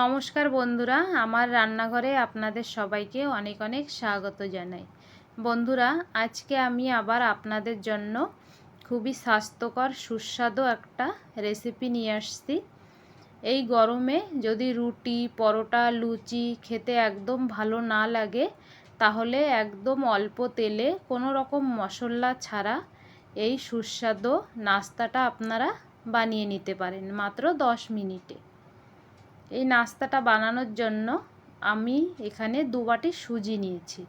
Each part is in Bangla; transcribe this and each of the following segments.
নমস্কার বন্ধুরা, আমার রান্নাঘরে আপনাদের সবাইকে অনেক অনেক স্বাগত জানাই। বন্ধুরা, আজকে আমি আবার আপনাদের জন্য খুবই স্বাস্থ্যকর সুস্বাদু একটা রেসিপি নিয়ে আসছি। এই গরমে যদি রুটি, পরোটা, লুচি খেতে একদম ভালো না লাগে, তাহলে একদম অল্প তেলে কোনো রকম মশলা ছাড়া এই সুস্বাদু নাস্তাটা আপনারা বানিয়ে নিতে পারেন মাত্র 10 মিনিটে। এই নাস্তাটা বানানোর জন্য আমি এখানে 2 বাটি সুজি নিয়েছি।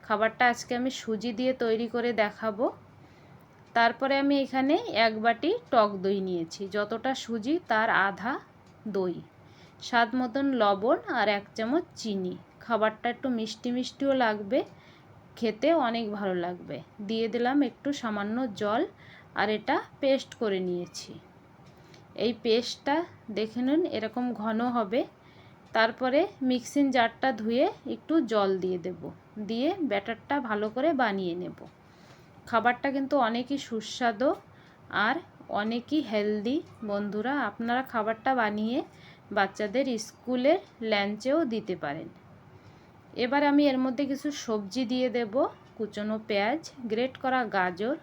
খাবারটা আজকে আমি সুজি দিয়ে তৈরি করে দেখাবো। তারপরে আমি এখানে 1 বাটি টক দই নিয়েছি, যতটা সুজি তার আধা দই, স্বাদ মতন লবণ আর 1 চামচ চিনি। খাবারটা একটু মিষ্টি মিষ্টিও লাগবে, খেতে অনেক ভালো লাগবে। দিয়ে দিলাম একটু সামান্য জল, আর এটা পেস্ট করে নিয়েছি। এই পেস্টটা দেখে নিন, এরকম ঘন হবে। তারপরে মিক্সিং জারটা ধুয়ে একটু জল দিয়ে দেব, দিয়ে ব্যাটারটা ভালো করে বানিয়ে নেব। খাবারটা কিন্তু অনেকই সুস্বাদু আর অনেকই হেলদি। বন্ধুরা, আপনারা খাবারটা বানিয়ে বাচ্চাদের স্কুলের লাঞ্চেও দিতে পারেন। এবার আমি এর মধ্যে কিছু সবজি দিয়ে দেব। কুচনো পেঁয়াজ, গ্রেট করা গাজর,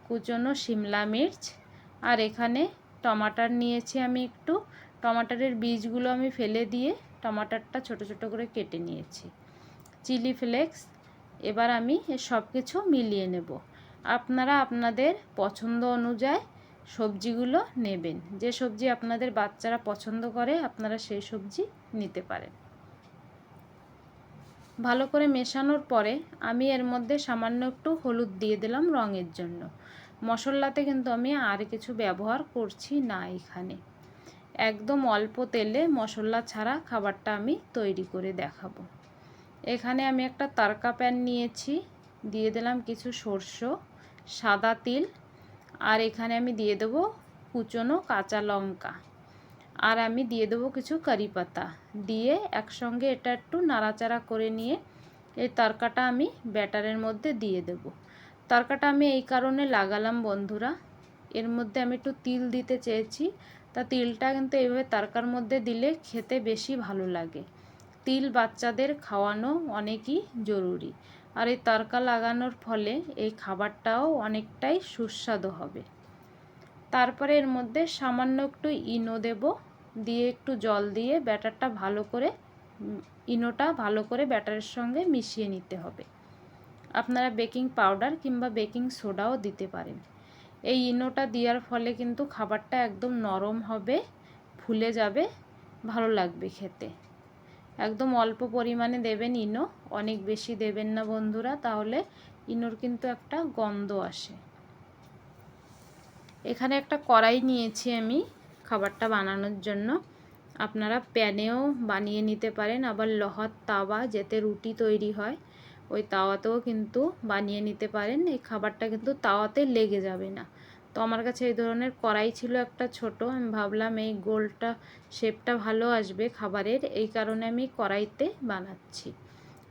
কুচনো শিমলা মির্চ, আর এখানে টমাটার নিয়েছি আমি একটু। টমাটারের বীজগুলো আমি ফেলে দিয়ে টমাটারটা ছোট ছোট করে কেটে নিয়েছি। Chilli flakes. এবার আমি সব কিছু মিলিয়ে নেব। আপনারা আপনাদের পছন্দ অনুযায়ী সবজিগুলো নেবেন। যে সবজি আপনাদের বাচ্চারা পছন্দ করে আপনারা সেই সবজি নিতে পারেন। ভালো করে মেশানোর পরে আমি এর মধ্যে সামান্য একটু হলুদ দিয়ে দিলাম রঙের জন্য। মশলাতে কিন্তু আমি আর কিছু ব্যবহার করছি না। এখানে একদম অল্প তেলে মশলা ছাড়া খাবারটা আমি তৈরি করে দেখাবো। এখানে আমি একটা তড়কা প্যান নিয়েছি, দিয়ে দিলাম কিছু সরষে, সাদা তিল, আর এখানে আমি দিয়ে দেবো কুচনো কাঁচা লঙ্কা, আর আমি দিয়ে দেবো কিছু কারি পাতা। দিয়ে একসঙ্গে এটা একটু নাড়াচাড়া করে নিয়ে এই তড়কাটা আমি ব্যাটারের মধ্যে দিয়ে দেব। তড়কাটা আমি এই কারণে লাগালাম বন্ধুরা, এর মধ্যে আমি একটু তিল দিতে চেয়েছি। তা তিলটা কিন্তু এইভাবে তড়কার মধ্যে দিলে খেতে বেশি ভালো লাগে। তিল বাচ্চাদের খাওয়ানো অনেকই জরুরি, আর এই তড়কা লাগানোর ফলে এই খাবারটাও অনেকটাই সুস্বাদু হবে। তারপরে এর মধ্যে সামান্য একটু ইনো দেব, দিয়ে একটু জল দিয়ে ব্যাটারটা ভালো করে ইনোটা ভালো করে ব্যাটারের সঙ্গে মিশিয়ে নিতে হবে। আপনারা বেকিং পাউডার কিংবা বেকিং সোডাও দিতে পারেন। এই ইনোটা দেওয়ার ফলে কিন্তু খাবারটা একদম নরম হবে, ফুলে যাবে, ভালো লাগবে খেতে। একদম অল্প পরিমাণে দেবেন ইনো, অনেক বেশি দেবেন না বন্ধুরা, তাহলে ইনোর কিন্তু একটা গন্ধ আসে। এখানে একটা কড়াই নিয়েছি আমি খাবারটা বানানোর জন্য। আপনারা প্যানেও বানিয়ে নিতে পারেন, আবার লোহার তাওয়া যেতে রুটি তৈরি হয় ওই তাওয়াতেও কিন্তু বানিয়ে নিতে পারেন। এই খাবারটা কিন্তু তাওয়াতে লেগে যাবে না। তো আমার কাছে এই ধরনের কড়াই ছিল একটা ছোট, আমি ভাবলাম এই গোলটা শেপটা ভালো আসবে খাবারের, এই কারণে আমি কড়াইতে বানাচ্ছি।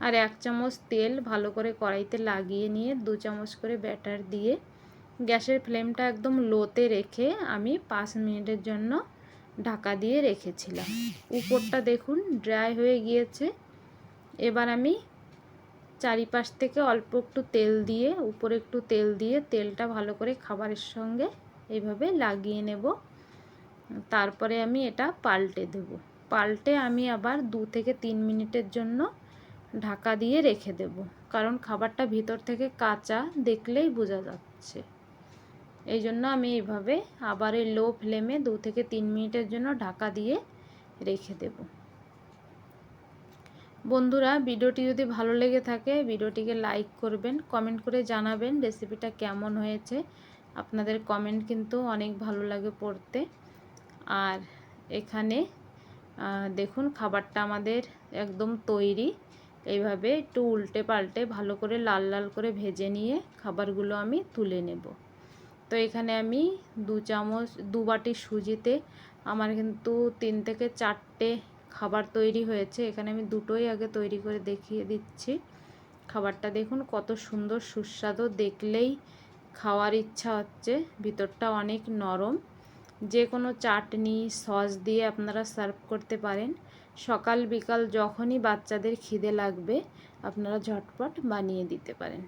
আর 1 চামচ তেল ভালো করে কড়াইতে লাগিয়ে নিয়ে 2 চামচ করে ব্যাটার দিয়ে গ্যাসের ফ্লেমটা একদম লোতে রেখে আমি 5 মিনিটের জন্য ঢাকা দিয়ে রেখেছিলাম। উপরটা দেখুন ড্রাই হয়ে গিয়েছে। এবার আমি চারিপাশ থেকে অল্প একটু তেল দিয়ে, উপরে একটু তেল দিয়ে তেলটা ভালো করে খাবারের সঙ্গে এইভাবে লাগিয়ে নেব। তারপরে আমি এটা পাল্টে দেব। পাল্টে আমি আবার 2 থেকে 3 মিনিটের জন্য ঢাকা দিয়ে রেখে দেব, কারণ খাবারটা ভিতর থেকে কাঁচা দেখলেই বোঝা যাচ্ছে। এই জন্য আমি এইভাবে আবার এই লো ফ্লেমে 2 থেকে 3 মিনিটের জন্য ঢাকা দিয়ে রেখে দেব। বন্ধুরা, ভিডিওটি যদি ভালো লেগে থাকে ভিডিওটিকে লাইক করবেন, কমেন্ট করে জানাবেন রেসিপিটা কেমন হয়েছে। আপনাদের কমেন্ট কিন্তু অনেক ভালো লাগে পড়তে। আর এখানে দেখুন খাবারটা আমাদের একদম তৈরি। এইভাবে একটু উল্টে পাল্টে ভালো করে লাল লাল করে ভেজে নিয়ে খাবারগুলো আমি তুলে নেব। তো এখানে আমি 2 বাটি সুজিতে আমার কিন্তু 3 থেকে 4টে খাবার তৈরি হয়েছে। এখানে আমি দুটোই আগে তৈরি করে দেখিয়ে দিচ্ছি। খাবারটা দেখুন কত সুন্দর সুস্বাদু, দেখলেই খাওয়ার ইচ্ছা হচ্ছে। ভিতরটা অনেক নরম যে কোনো চাটনি সস দিয়ে আপনারা সার্ভ করতে পারেন। সকাল বিকাল যখনই বাচ্চাদের খিদে লাগবে আপনারা ঝটপট বানিয়ে দিতে পারেন।